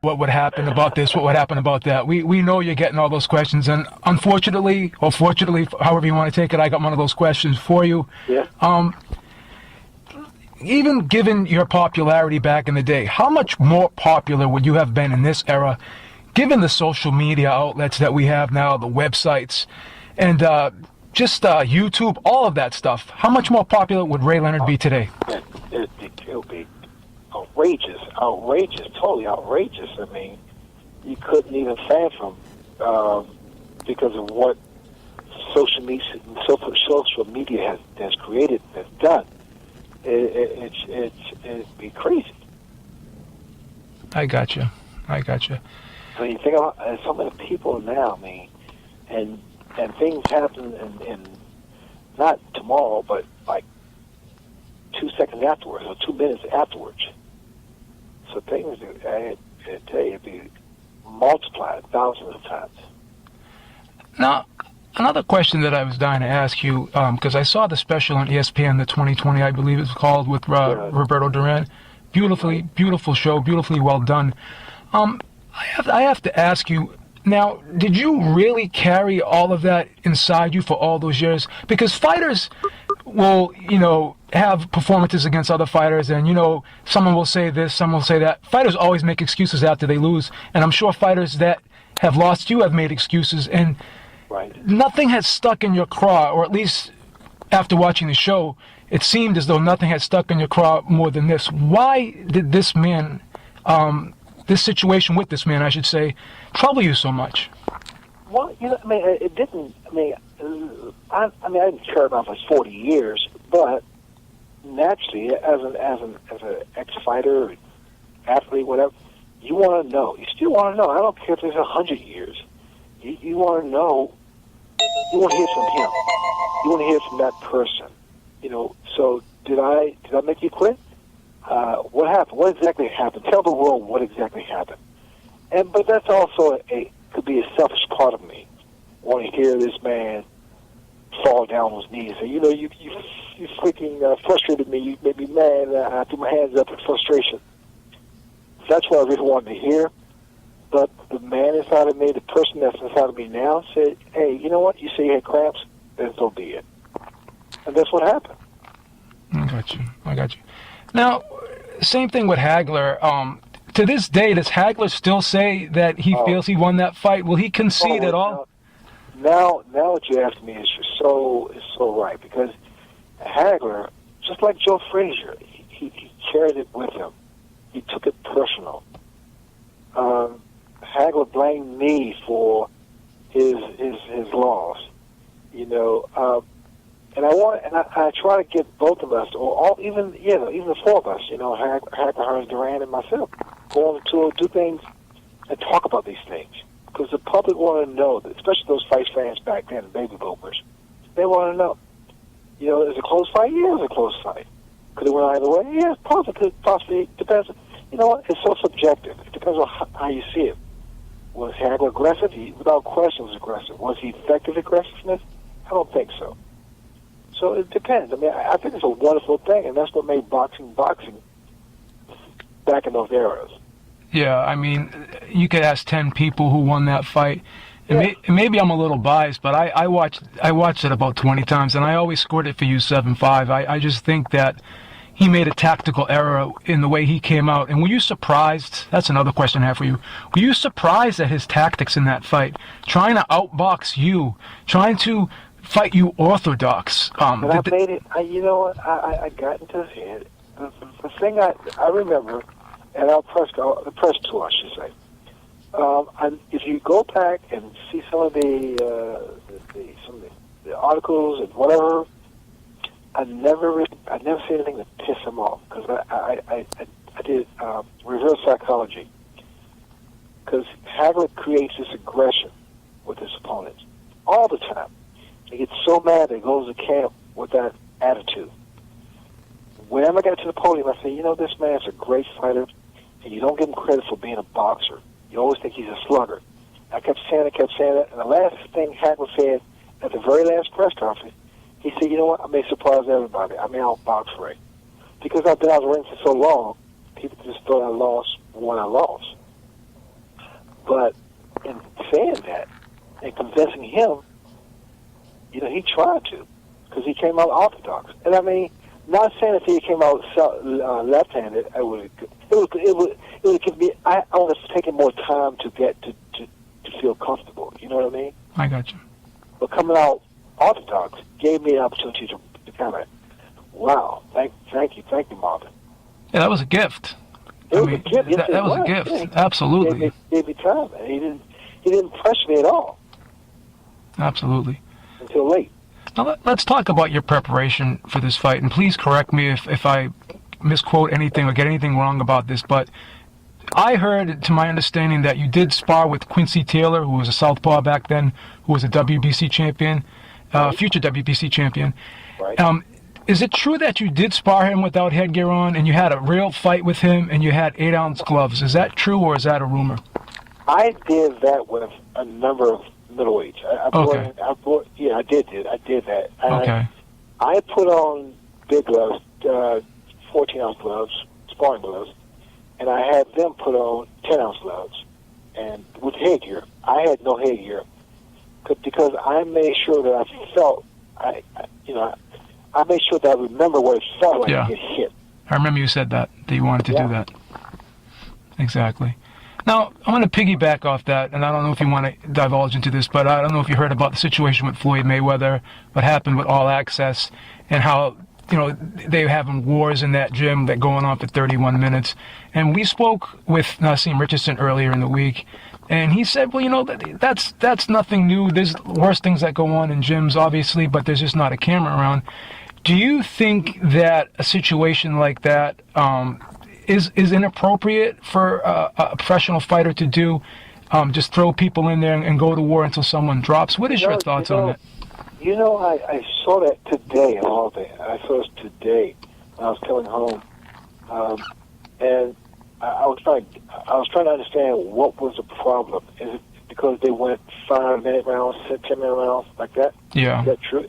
what would happen about this, what would happen about that. We know you're getting all those questions, and unfortunately, or fortunately, however you want to take it, I got one of those questions for you. Yeah. Even given your popularity back in the day, how much more popular would you have been in this era, given the social media outlets that we have now, the websites, and just YouTube, all of that stuff? How much more popular would Ray Leonard be today? It would be outrageous, totally outrageous. I mean, you couldn't even fathom because of what social media has created, has done. It'd be crazy. I got you. So you think about so many people now, I mean, and things happen in not tomorrow, but like 2 seconds afterwards or 2 minutes afterwards. So things, I tell you, it'd be multiplied thousands of times. Now, another question that I was dying to ask you, because I saw the special on ESPN, the 2020, I believe it's called, with Roberto Duran. Beautiful show, beautifully well done. I have to ask you, now, did you really carry all of that inside you for all those years? Because fighters will, have performances against other fighters, and, someone will say this, someone will say that. Fighters always make excuses after they lose, and I'm sure fighters that have lost you have made excuses, and nothing has stuck in your craw, or at least after watching the show, it seemed as though nothing had stuck in your craw more than this. Why did this man, this situation with this man, I should say, trouble you so much? Well, it didn't. I didn't care about it for 40 years, but naturally, as an ex-fighter, athlete, whatever, you want to know. You still want to know. I don't care if there's 100 years. You want to know. You want to hear from him. You want to hear from that person. So did I make you quit? What happened? What exactly happened? Tell the world what exactly happened. But that's also could be a selfish part of me. Want to hear this man fall down on his knees and say, you freaking frustrated me. You made me mad. I threw my hands up in frustration. That's what I really wanted to hear. But the man inside of me, the person that's inside of me now, said, hey, you know what? You say you had cramps, then so be it. And that's what happened. I got you. Now, same thing with Hagler. To this day, does Hagler still say that he feels he won that fight? Will he concede at all? Now what you asked me is so right, because Hagler, just like Joe Frazier, he carried it with him. He took it personal. Hagler blamed me for his loss, and I try to get both of us, or even the four of us, Hagler, Hearns, Duran, and myself, go on to do things and talk about these things, because the public want to know, especially those fight fans back then, the baby boomers, they want to know. Is it a close fight? Yeah, it was a close fight. Could it went either way? Yeah, possibly. Depends. It's so subjective. It depends on how you see it. Was Hagler aggressive? He, without question, was aggressive. Was he effective aggressiveness? I don't think so. So it depends. I think it's a wonderful thing, and that's what made boxing back in those eras. Yeah, you could ask 10 people who won that fight. Maybe I'm a little biased, but I watched it about 20 times, and I always scored it for you 7-5. I just think that he made a tactical error in the way he came out. And were you surprised? That's another question I have for you. Were you surprised at his tactics in that fight? Trying to outbox you, trying to fight you orthodox. And I made it, I got into his head. The thing I remember, at our the press tour, I should say, if you go back and see some of the articles and whatever, I never see anything to piss him off, because I did reverse psychology, because Hagler creates this aggression with his opponents all the time. He gets so mad that he goes to camp with that attitude. Whenever I got to the podium, I say, this man's a great fighter, and you don't give him credit for being a boxer. You always think he's a slugger. I kept saying it, and the last thing Hagler said at the very last press conference, he said, you know what, I may surprise everybody. I may outbox Ray. Because I've been out of the ring for so long, people just thought I lost when I lost. But in saying that and convincing him, he tried to, because he came out orthodox. And I mean, not saying if he came out left-handed, it would give me. I would have taken more time to get to feel comfortable. You know what I mean? I got you. But coming out orthodox gave me an opportunity to kind of, wow, thank you, Marvin. Yeah, that was a gift. It was a gift. Yes, that was a gift. Yeah, absolutely. Gave me time, and he didn't press me at all. Absolutely. Until late. Now let's talk about your preparation for this fight, and please correct me if I misquote anything or get anything wrong about this, but I heard, to my understanding, that you did spar with Quincy Taylor, who was a southpaw back then, who was a WBC champion, future WBC champion. Right. Is it true that you did spar him without headgear on, and you had a real fight with him, and you had 8-ounce gloves? Is that true, or is that a rumor? I did that with a number of middleweights. I did that. Okay. I put on big gloves, 14-ounce gloves, sparring gloves, and I had them put on 10-ounce gloves, and with headgear. I had no headgear because I made sure that I felt, I made sure that I remember what it felt like to get hit. I remember you said that you wanted to do that. Exactly. Now, I'm going to piggyback off that, and I don't know if you want to divulge into this, but I don't know if you heard about the situation with Floyd Mayweather, what happened with All Access, and how, they're having wars in that gym that going on for 31 minutes. And we spoke with Nassim Richardson earlier in the week, and he said, well, that's nothing new. There's worse things that go on in gyms, obviously, but there's just not a camera around. Do you think that a situation like that is inappropriate for a professional fighter to do? Just throw people in there and go to war until someone drops? What is your thoughts on that? I saw that today, all day. I saw this today when I was coming home, and I was trying to understand what was the problem. Is it because they went 5-minute rounds, 10-minute rounds, like that? Yeah. Is that true?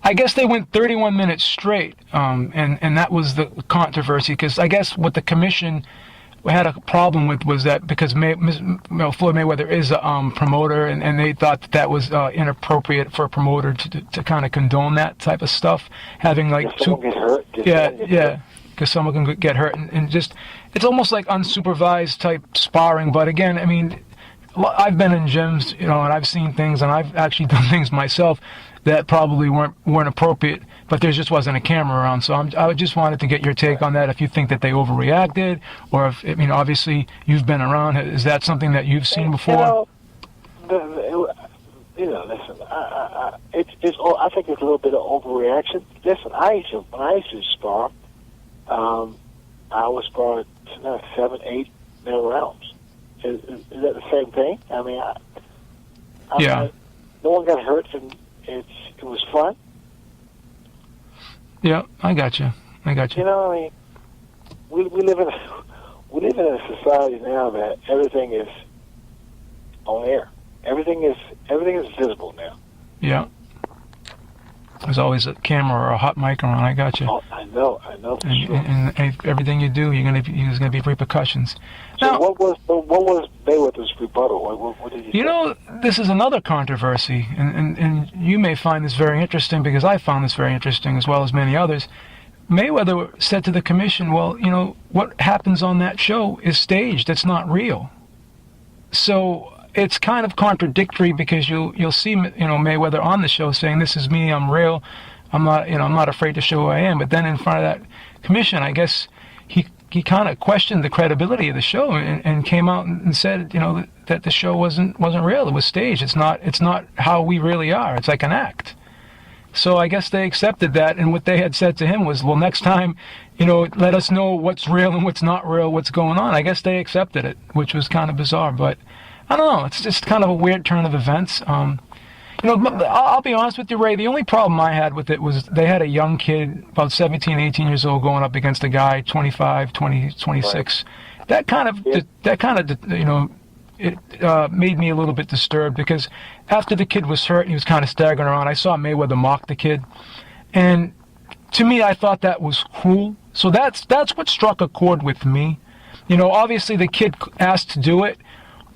I guess they went 31 minutes straight, and that was the controversy, because I guess what the commission had a problem with was that because Floyd Mayweather is a promoter, and they thought that was inappropriate for a promoter to kind of condone that type of stuff, having like someone get hurt. Yeah, because someone can get hurt, and just it's almost like unsupervised type sparring. But again, I mean, I've been in gyms, and I've seen things, and I've actually done things myself that probably weren't appropriate, but there just wasn't a camera around. So I just wanted to get your take on that, if you think that they overreacted, or if, obviously you've been around. Is that something that you've seen before? Listen, I think it's a little bit of overreaction. Listen, when I used to spar, I would spar 7-8 minute rounds. Is that the same thing? I mean, no one got hurt, and it was fun. Yeah, I got you. I mean, we live in a society now that everything is on air. Everything is visible now. Yeah. There's always a camera or a hot mic around. I got you. Oh, I know. For sure. And everything you do, there's gonna be repercussions. So now, what was Mayweather's rebuttal? What did he say? This is another controversy, and you may find this very interesting, because I found this very interesting, as well as many others. Mayweather said to the commission, well, what happens on that show is staged. It's not real. So it's kind of contradictory, because you'll see Mayweather on the show saying, this is me, I'm real, I'm not afraid to show who I am. But then in front of that commission, I guess he kind of questioned the credibility of the show, and came out and said that the show wasn't real. It was staged. It's not how we really are. It's like an act. So I guess they accepted that, and what they had said to him was, well, next time, let us know what's real and what's not real, what's going on. I guess they accepted it, which was kind of bizarre, but I don't know. It's just kind of a weird turn of events. I'll be honest with you, Ray. The only problem I had with it was they had a young kid, about 17, 18 years old, going up against a guy 25, 20, 26. Right. That kind of made me a little bit disturbed, because after the kid was hurt, he was kind of staggering around. I saw Mayweather mock the kid, and to me, I thought that was cruel. So that's what struck a chord with me. Obviously the kid asked to do it,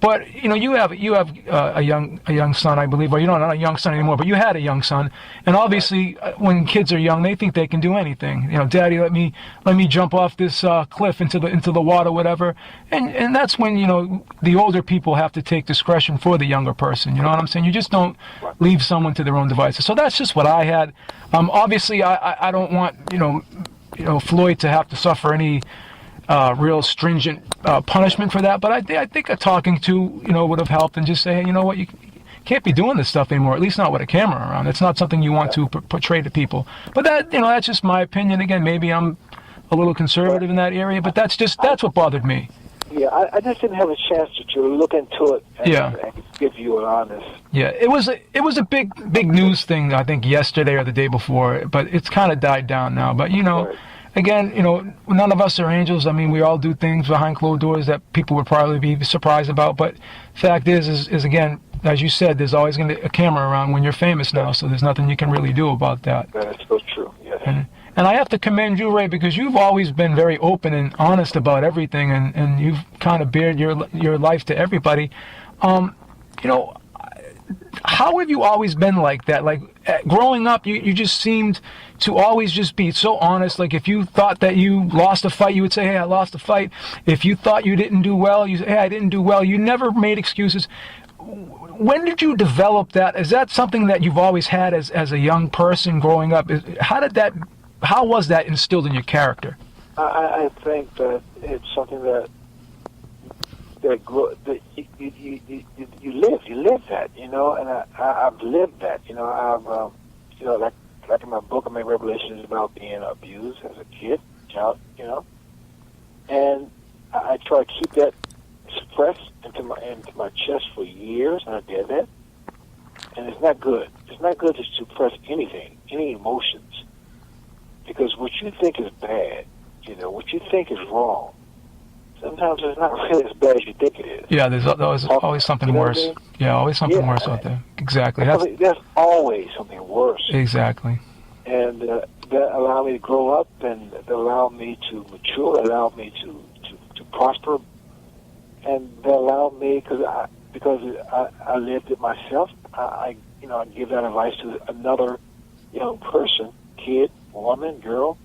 But you have a young son, I believe, or not a young son anymore, but you had a young son, and obviously when kids are young, they think they can do anything. Daddy, let me jump off this cliff into the water, whatever, and that's when the older people have to take discretion for the younger person. You know what I'm saying? You just don't leave someone to their own devices. So that's just what I had. Obviously, I don't want Floyd to have to suffer any real stringent punishment for that, but I think a talking to would have helped, and just say, hey, you know what, you can't be doing this stuff anymore, at least not with a camera around. It's not something you want to portray to people. But that's just my opinion. Again, maybe I'm a little conservative in that area, but that's what bothered me. Yeah, I just didn't have a chance to look into it and give you an honest. Yeah, it was a big news thing, I think, yesterday or the day before, but it's kind of died down now. But again, none of us are angels. I mean, we all do things behind closed doors that people would probably be surprised about. But fact is again, as you said, there's always going to be a camera around when you're famous now, so there's nothing you can really do about that. That is so true, yes. And I have to commend you, Ray, because you've always been very open and honest about everything, and you've kind of bared your life to everybody. How have you always been like that? Like, growing up, you just seemed to always just be so honest. Like, if you thought that you lost a fight, you would say, hey, I lost a fight. If you thought you didn't do well, you say, hey, I didn't do well. You never made excuses. When did you develop that? Is that something that you've always had as a young person growing up? How was that instilled in your character? I think that it's something that you live that, and I've lived that, I've like in my book, I made revelations about being abused as a kid, child, and I try to keep that suppressed into my chest for years, and I did that, and it's not good. It's not good to suppress anything, any emotions, because what you think is bad, what you think is wrong, sometimes it's not really as bad as you think it is. Yeah, there's always something worse. I mean? Yeah, always something worse out there. Exactly. There's always something worse. Exactly. And that allowed me to grow up, and that allowed me to mature, allowed me to prosper, and that allowed me, because I lived it myself, I give that advice to another young person, kid, woman, girl,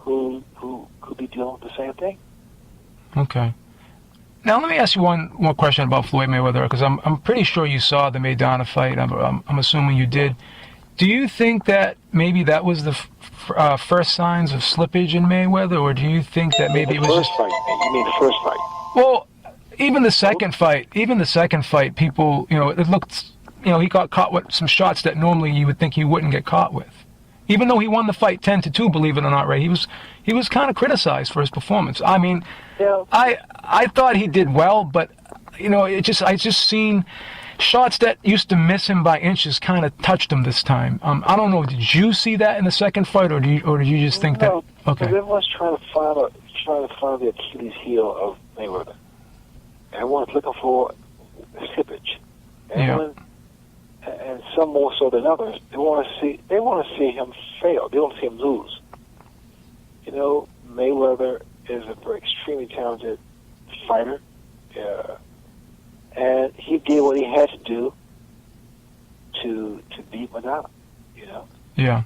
who could be dealing with the same thing. Okay. Now let me ask you one more question about Floyd Mayweather, because I'm pretty sure you saw the Maidana fight. I'm assuming you did. Do you think that maybe that was the first signs of slippage in Mayweather, or do you think that maybe it was first fight? You mean the first fight? Well, even the second fight, people, it looked, he got caught with some shots that normally you would think he wouldn't get caught with. Even though he won the fight 10-2, believe it or not, Ray, he was kind of criticized for his performance. I mean, I thought he did well, but I just seen shots that used to miss him by inches kind of touched him this time. I don't know. Did you see that in the second fight, or did you just think that? Okay. Everyone's trying to find the Achilles heel of Mayweather. Everyone's looking for slippage. And some more so than others, they want to see him fail. They want to see him lose. Mayweather is a very extremely talented fighter, and he did what he had to do to beat Madonna. Yeah.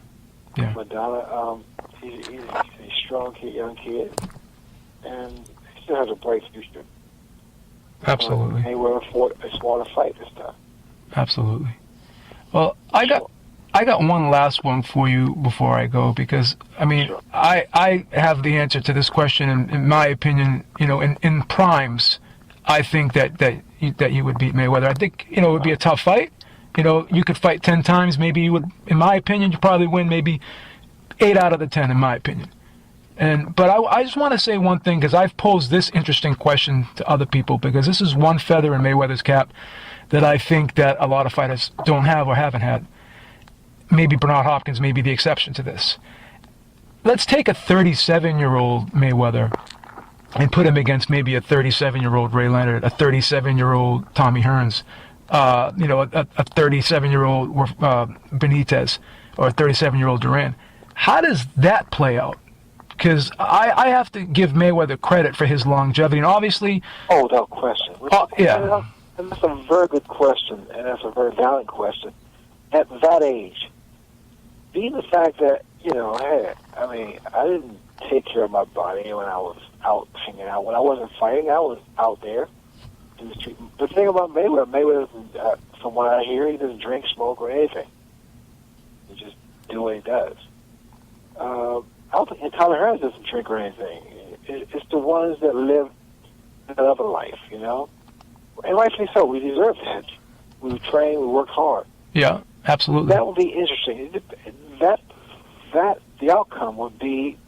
Madonna, he's a strong kid, young kid, and he still has a bright future. Absolutely. Mayweather fought a smaller fight this time. Absolutely. Well, I got one last one for you before I go, because I mean, sure. I have the answer to this question, in my opinion. In primes, I think that you would beat Mayweather. I think it would be a tough fight. You could fight 10 times, maybe you would. In my opinion, you probably win maybe 8 out of the 10, in my opinion. But I just want to say one thing, because I've posed this interesting question to other people, because this is one feather in Mayweather's cap that I think that a lot of fighters don't have or haven't had. Maybe Bernard Hopkins may be the exception to this. Let's take a 37-year-old Mayweather and put him against maybe a 37-year-old Ray Leonard, a 37-year-old Tommy Hearns, a 37-year-old Benitez, or a 37-year-old Duran. How does that play out? Because I have to give Mayweather credit for his longevity, and obviously... Oh, without question. Yeah. And that's a very good question, and that's a very valid question. At that age, being the fact that, hey, I didn't take care of my body when I was out hanging out. When I wasn't fighting, I was out there in the street. The thing about Mayweather, from what I hear, he doesn't drink, smoke, or anything. He just do what he does. I don't think Tommy Hearns doesn't drink or anything. It's the ones that live another life, And rightfully so. We deserve that. We train, we work hard. Yeah, absolutely. That would be interesting. The outcome would be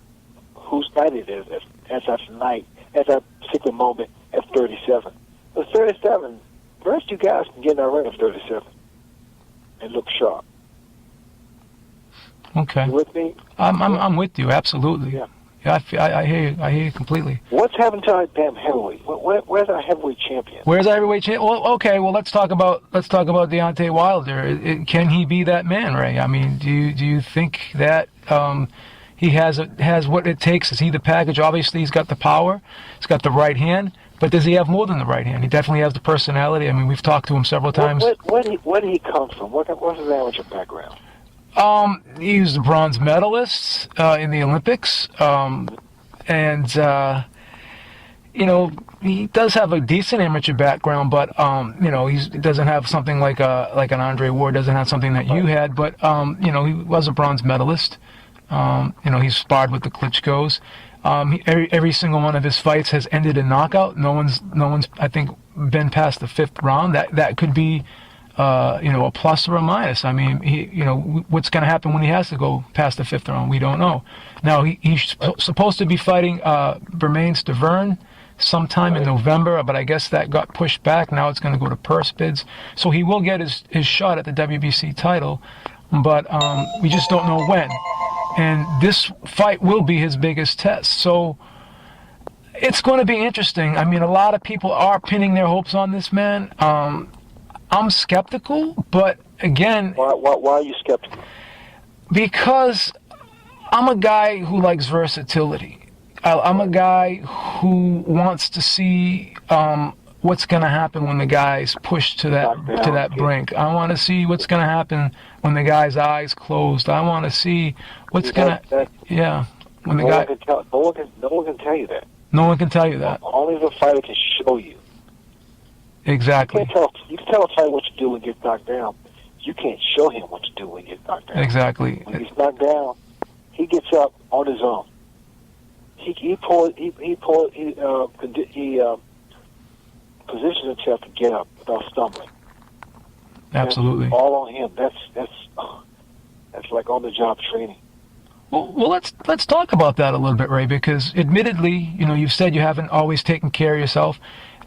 whose night it is at that night, at that particular moment at 37. But 37, the rest of you guys can get in that ring at 37 and look sharp. Okay. You with me? I'm with you, absolutely. Yeah. Yeah, I hear you. I hear you completely. What's happened to our damn heavyweight? Where's our heavyweight champion? Where's our heavyweight champion? Well, okay. Well, let's talk about Deontay Wilder. Can he be that man, Ray? I mean, do you think that he has what it takes? Is he the package? Obviously, he's got the power. He's got the right hand. But does he have more than the right hand? He definitely has the personality. I mean, we've talked to him several times. Where did he come from? What's his amateur background? He was the bronze medalist in the Olympics, and he does have a decent amateur background, but he doesn't have something like an Andre Ward, doesn't have something that you had, but he was a bronze medalist. He's sparred with the Klitschko's. Every single one of his fights has ended in knockout. No one's I think been past the 5th round. That could be a plus or a minus. I mean, what's going to happen when he has to go past the 5th round? We don't know. Now, he's supposed to be fighting Bermane Stavern sometime in November, but I guess that got pushed back. Now it's going to go to purse bids. So he will get his shot at the WBC title, but we just don't know when. And this fight will be his biggest test. So it's going to be interesting. I mean, a lot of people are pinning their hopes on this man. I'm skeptical, but again... Why are you skeptical? Because I'm a guy who likes versatility. I'm a guy who wants to see what's going to happen when the guy's pushed to that brink. I want to see what's going to happen when the guy's eyes closed. I want to see what's going to... Yeah. When the guy... No one can tell you that. No one can tell you that. Only the fighter can show you. Exactly. You can tell a fighter what to do when he gets knocked down. You can't show him what to do when he gets knocked down. Exactly. When he's knocked down, he gets up on his own. He positions himself to get up without stumbling. Absolutely. That's all on him. That's like on-the-job training. Well, let's talk about that a little bit, Ray, because admittedly, you've said you haven't always taken care of yourself.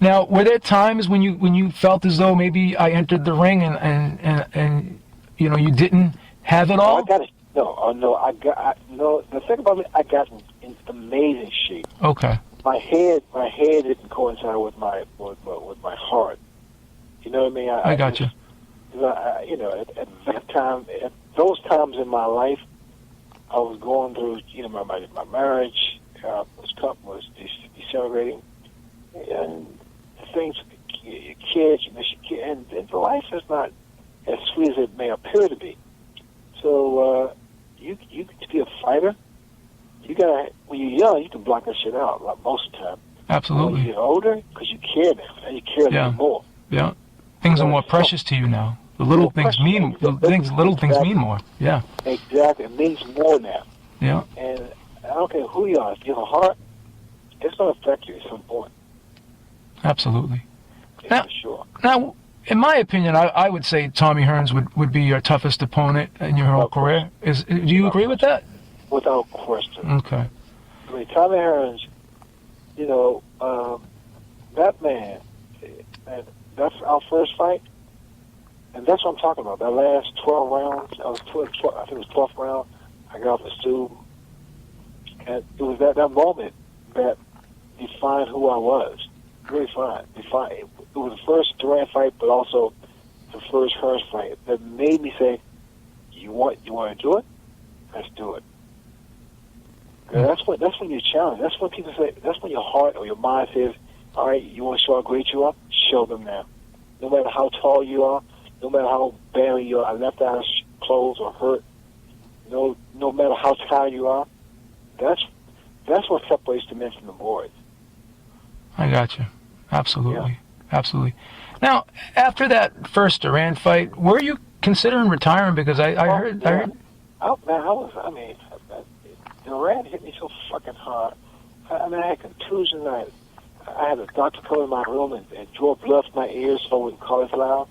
Now, were there times when you felt as though maybe I entered the ring and you didn't have it all? I got it. No. The thing about me, I got in amazing shape. Okay. My head didn't coincide with my heart. You know what I mean? I got you. At that time, at those times in my life, I was going through, my marriage was decelerating, and things, kids, and life is not as sweet as it may appear to be. So you to be a fighter, when you're young, you can block that shit out like most of the time. Absolutely. When you get older, because you care now, you care a little more. Yeah. Things are more precious to you now. The little things mean more. Yeah. Exactly. It means more now. Yeah. And I don't care who you are. If you have a heart, it's going to affect you at some point. Absolutely. Yeah, for sure. Now, in my opinion, I would say Tommy Hearns would be your toughest opponent in your whole career. Do you agree with that? Without question. Okay. I mean, Tommy Hearns, that man, and that's our first fight. And that's what I'm talking about. That last 12 rounds, I think it was 12th round, I got off the stool. And it was that moment that defined who I was. Really defined. It was the first Durant fight, but also the first Hearns fight that made me say, you want to do it? Let's do it. That's when you challenge. That's when people say, that's when your heart or your mind says, all right, you want to show how great you are? Show them now. no matter how tall you are, no matter how badly your left eye closed or hurt, no matter how tired you are, that's what separates the men from the boys. I got you. Absolutely. Yeah. Absolutely. Now, after that first Duran fight, were you considering retiring? Because I heard... Duran hit me so fucking hard. I had contusion. I had a doctor come in my room and draw blood from my ears so I wouldn't call it loud.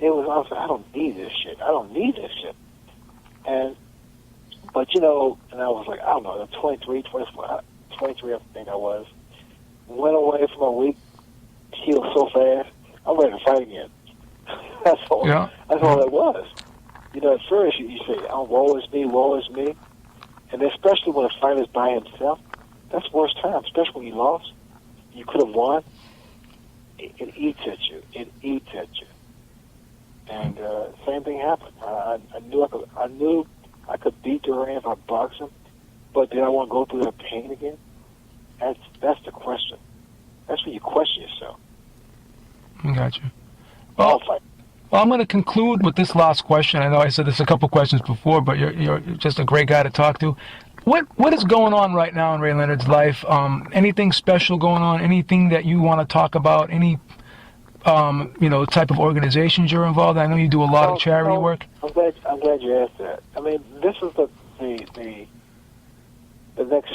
I was like, I don't need this shit. But and I was like, I don't know, 23, 24, 23 I think I was. Went away for a week, healed so fast, I'm ready to fight again. That's all it was. At first you say, oh, woe is me. And especially when a fighter's by himself, that's the worst time, especially when you lost. You could have won. It eats at you. And same thing happened. I knew I could beat Duran if I boxed him, but did I want to go through that pain again? That's the question. That's when you question yourself. I got you. Well, I'm going to conclude with this last question. I know I said this a couple questions before, but you're just a great guy to talk to. What is going on right now in Ray Leonard's life? Anything special going on? Anything that you want to talk about? Any type of organizations you're involved in? I know you do a lot of charity work. I'm glad you asked that. I mean, this is the next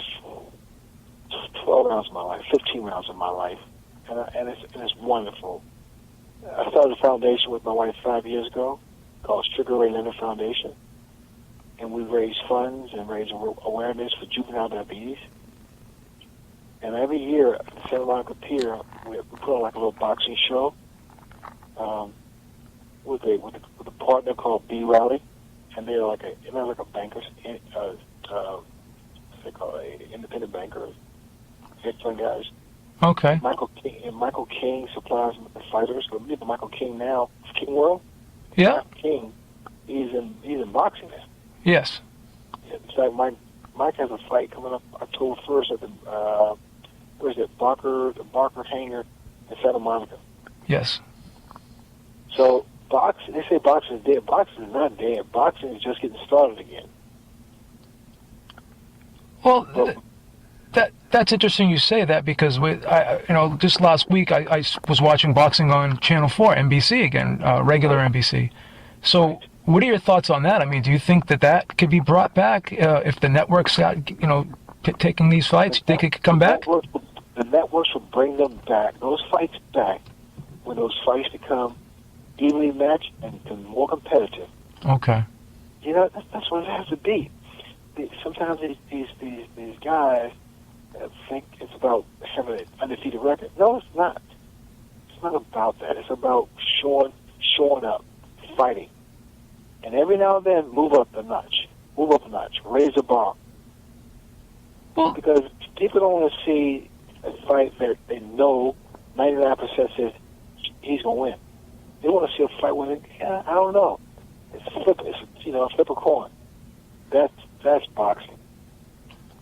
12 rounds of my life, 15 rounds of my life, and it's wonderful. I started a foundation with my wife 5 years ago called Sugar Ray Leonard Foundation, and we raise funds and raise awareness for juvenile diabetes. And every year at the Santa Monica Pier, we put on like a little boxing show with a partner called B Rally, and they're like a bankers, they call it independent bankers, hedge fund guys. Okay. Michael King supplies the fighters. Michael King now, King World. Yeah. Michael King, he's in boxing now. Yes. In fact, Mike has a fight coming up October 1st at the Barker Hangar in Santa Monica. Yes. So they say boxing is dead. Boxing is not dead. Boxing is just getting started again. Well, that's interesting you say that, because just last week I was watching boxing on Channel 4, NBC again, regular NBC. So what are your thoughts on that? I mean, do you think that could be brought back if the networks got, taking these fights? They could come back? The networks will bring them back, those fights back, when those fights become evenly matched and more competitive. Okay. That's what it has to be. Sometimes these guys think it's about having an undefeated record. No, it's not. It's not about that. It's about showing up, fighting. And every now and then, move up a notch, raise the bar. Well, because people don't want to see a fight that they know 99% says he's going to win. They want to see a fight where I don't know. It's flip a coin. That's boxing.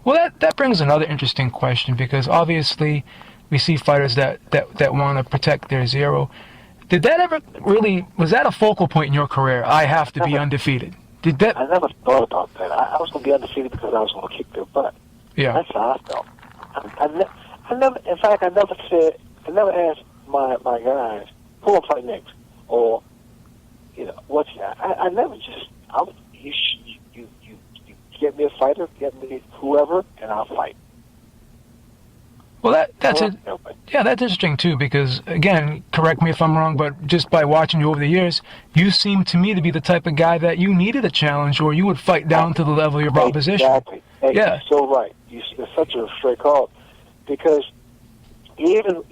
Well, that brings another interesting question, because obviously we see fighters that want to protect their zero. Did that ever was that a focal point in your career? I have to be undefeated. I never thought about that. I was going to be undefeated because I was going to kick their butt. Yeah. That's how I felt. I never asked my guys, who will fight next? Or, what's that? I never just, you get me a fighter, get me whoever, and I'll fight. Well, that's interesting too, because again, correct me if I'm wrong, but just by watching you over the years, you seem to me to be the type of guy that you needed a challenge, or you would fight down to the level of your opposition. Exactly. Hey, yeah. You're so right. You're such a straight call, because even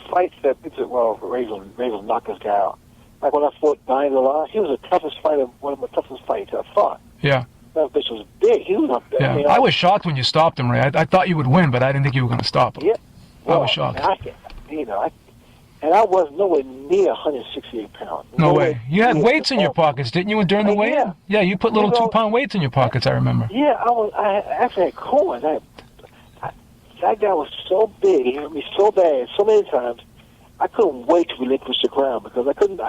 fights that people say, Ray will knock this guy out. Like when I fought Brian Lalonde, he was the toughest fighter, one of the toughest fights I fought. Yeah. That bitch was big. He was up there. Yeah. I was shocked when you stopped him, Ray. I thought you would win, but I didn't think you were going to stop him. Yeah. Well, I was shocked. And I was nowhere near 168 pounds. No way. You had weights in your pockets, didn't you, during the weigh-in? Yeah, you put little 2-pound weights in your pockets, I remember. Yeah, I actually had coins. That guy was so big, he hurt me so bad, so many times. I couldn't wait to relinquish the crown because I couldn't.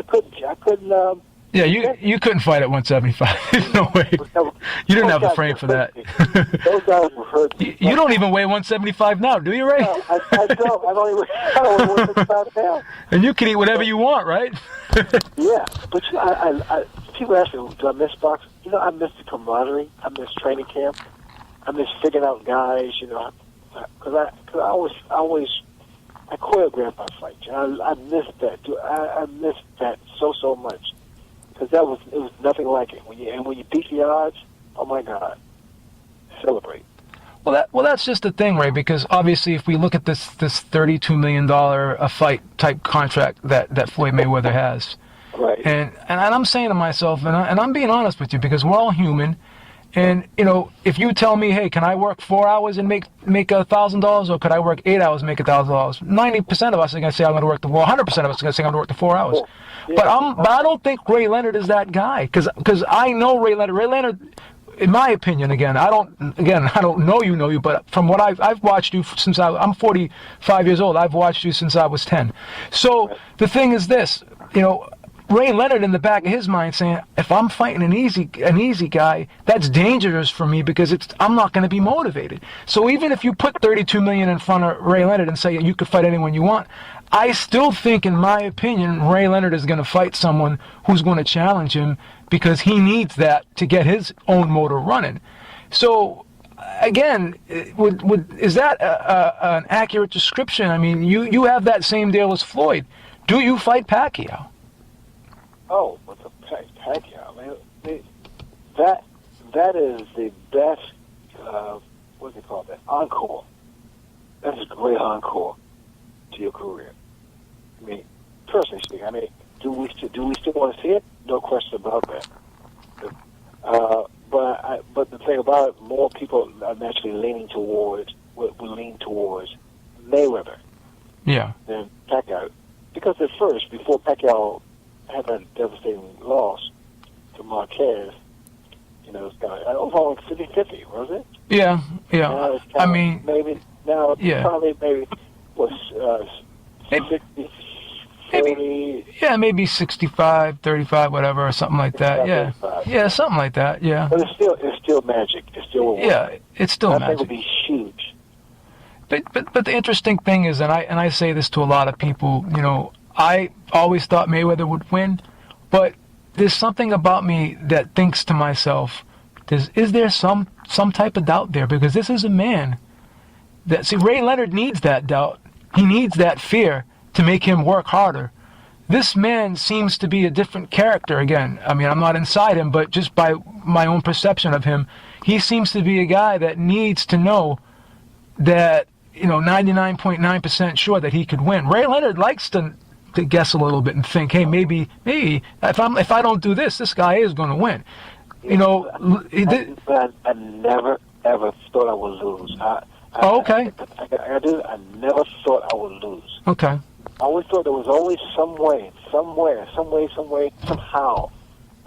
Yeah, you couldn't fight at 175. There's no way. You didn't have the frame for that. Those guys were hurt. You don't even weigh 175 now, do you, Ray? No, I don't. I don't even. I don't weigh 175 now. And you can eat whatever you want, right? Yeah, but you know, I people ask me, do I miss boxing? You know, I miss the camaraderie. I miss training camp. I miss figuring out guys. You know, because I always I choreograph my fights. I miss that. I miss that so much. Because it was nothing like it. When you beat the odds, oh my God, celebrate. Well, that's just the thing, Ray. Because obviously, if we look at this $32 million a fight type contract that Floyd Mayweather has, right? And I'm saying to myself, and I'm being honest with you, because we're all human. And you know, if you tell me, hey, can I work 4 hours and make $1,000, or could I work 8 hours and make $1,000? 90% of us are going to say I'm going to work 100% of us are going to say I'm going to work the 4 hours. Yeah. But I don't think Ray Leonard is that guy, because I know Ray Leonard. Ray Leonard, in my opinion, I don't know you, but from what I've watched you since I'm 45 years old. I've watched you since I was 10. So the thing is this, you know, Ray Leonard in the back of his mind saying, if I'm fighting an easy guy, that's dangerous for me because I'm not going to be motivated. So even if you put $32 million in front of Ray Leonard and say you could fight anyone you want, I still think, in my opinion, Ray Leonard is going to fight someone who's going to challenge him because he needs that to get his own motor running. So again, is that an accurate description? I mean, you have that same deal as Floyd. Do you fight Pacquiao? Oh, with the Pacquiao, man, that is the best. What do they call that? Encore. That's a great encore to your career. I mean, personally speaking, I mean, do we still want to see it? No question about that. But the thing about it, more people are naturally leaning towards will lean towards Mayweather. Yeah. Than Pacquiao, because at first, before Pacquiao had that devastating loss to Marquez, you know, it was all 50-50, was it? Yeah. I mean, maybe now probably maybe was 60, 40. Yeah, maybe 65, 35, whatever, or something like that. Yeah, 35. Yeah, something like that. Yeah. But it's still magic. It's still it's still magic. That thing would be huge. But the interesting thing is, and I say this to a lot of people, you know, I always thought Mayweather would win, but there's something about me that thinks to myself, is there some type of doubt there? Because this is a man that, see, Ray Leonard needs that doubt. He needs that fear to make him work harder. This man seems to be a different character again. I mean, I'm not inside him, but just by my own perception of him, he seems to be a guy that needs to know that, you know, 99.9% sure that he could win. Ray Leonard likes to guess a little bit and think, hey, maybe if I don't do this guy is going to win. You know, I never ever thought I would lose. Okay. I never thought I would lose. Okay. I always thought there was always some way, somehow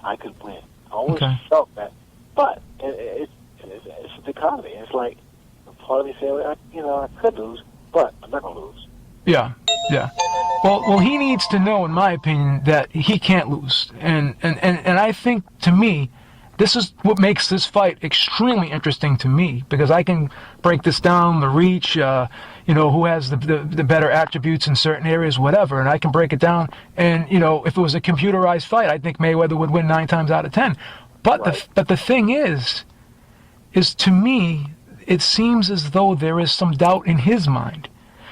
I could win. I always felt that. But it's a dichotomy. It's like part of me saying, I could lose, but I'm not going to lose. Yeah. Well, he needs to know, in my opinion, that he can't lose. And I think, to me, this is what makes this fight extremely interesting to me, because I can break this down, the reach, who has the better attributes in certain areas, whatever, and I can break it down. And, if it was a computerized fight, I think Mayweather would win 9 times out of 10. But the thing is to me, it seems as though there is some doubt in his mind.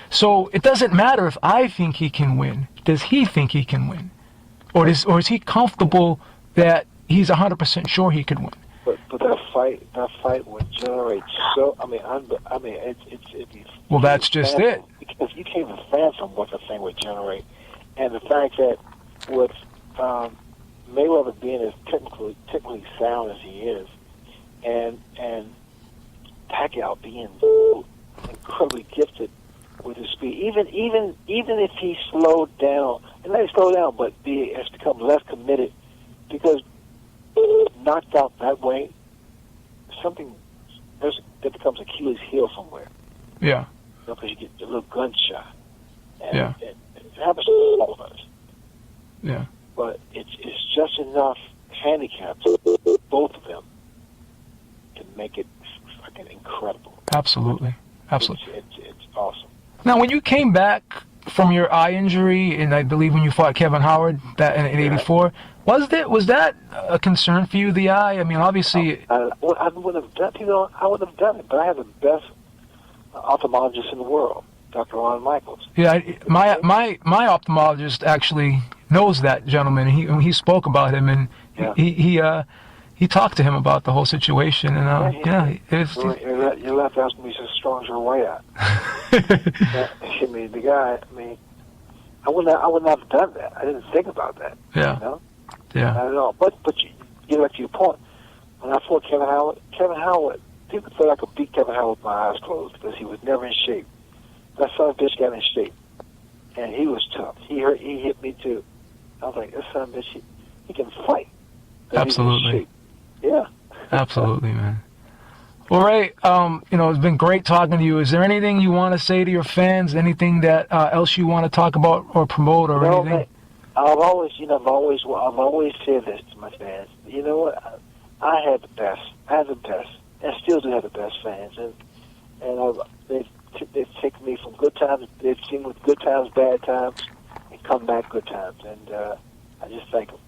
So it doesn't matter if I think he can win. Does he think he can win? Or is he comfortable that he's 100% sure he could win? But that fight would generate so. It'd be. Well, that's just it. Because you can't even fathom what the thing would generate, and the fact that with Mayweather being as technically sound as he is, and Pacquiao being incredibly gifted with his speed, even if he slowed down, and not slow down, but has become less committed, because knocked out that way, that becomes Achilles' heel somewhere. Yeah. Because you get a little gunshot. And It happens to all of us. Yeah. But it's just enough handicaps, both of them, to make it fucking incredible. Absolutely. Absolutely. It's awesome. Now, when you came back from your eye injury, and I believe when you fought Kevin Howard that in '84, was that a concern for you, the eye? I mean, obviously. I would have done, I would have done it, but I had the best ophthalmologist in the world, Dr. Ron Michaels. Yeah, my ophthalmologist actually knows that gentleman. He spoke about him, and he talked to him about the whole situation, and your left eye's gonna be so strong as your right eye. I mean, the guy. I mean, I would not have done that. I didn't think about that. Yeah. You know? Yeah. Not at all. But you get back to your point. When I fought Kevin Howard, people thought I could beat Kevin Howard with my eyes closed because he was never in shape. That son of a bitch got in shape, and he was tough. He hit me too. I was like, this son of a bitch, he can fight. Absolutely. Yeah. Absolutely, man. Well, Ray, it's been great talking to you. Is there anything you want to say to your fans? Anything that else you want to talk about or promote or anything? Man, I've always said this to my fans. You know what? I had the best. I had the best, and still do have the best fans. And they've taken me from good times. They've seen me with good times, bad times, and come back good times. And I just thank them.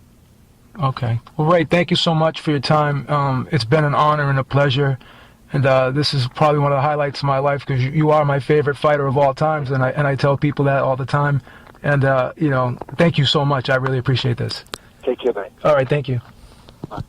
Okay. Well, Ray, thank you so much for your time. It's been an honor and a pleasure. And this is probably one of the highlights of my life because you are my favorite fighter of all times, and I tell people that all the time. And thank you so much. I really appreciate this. Take care, man. All right, thank you. Bye.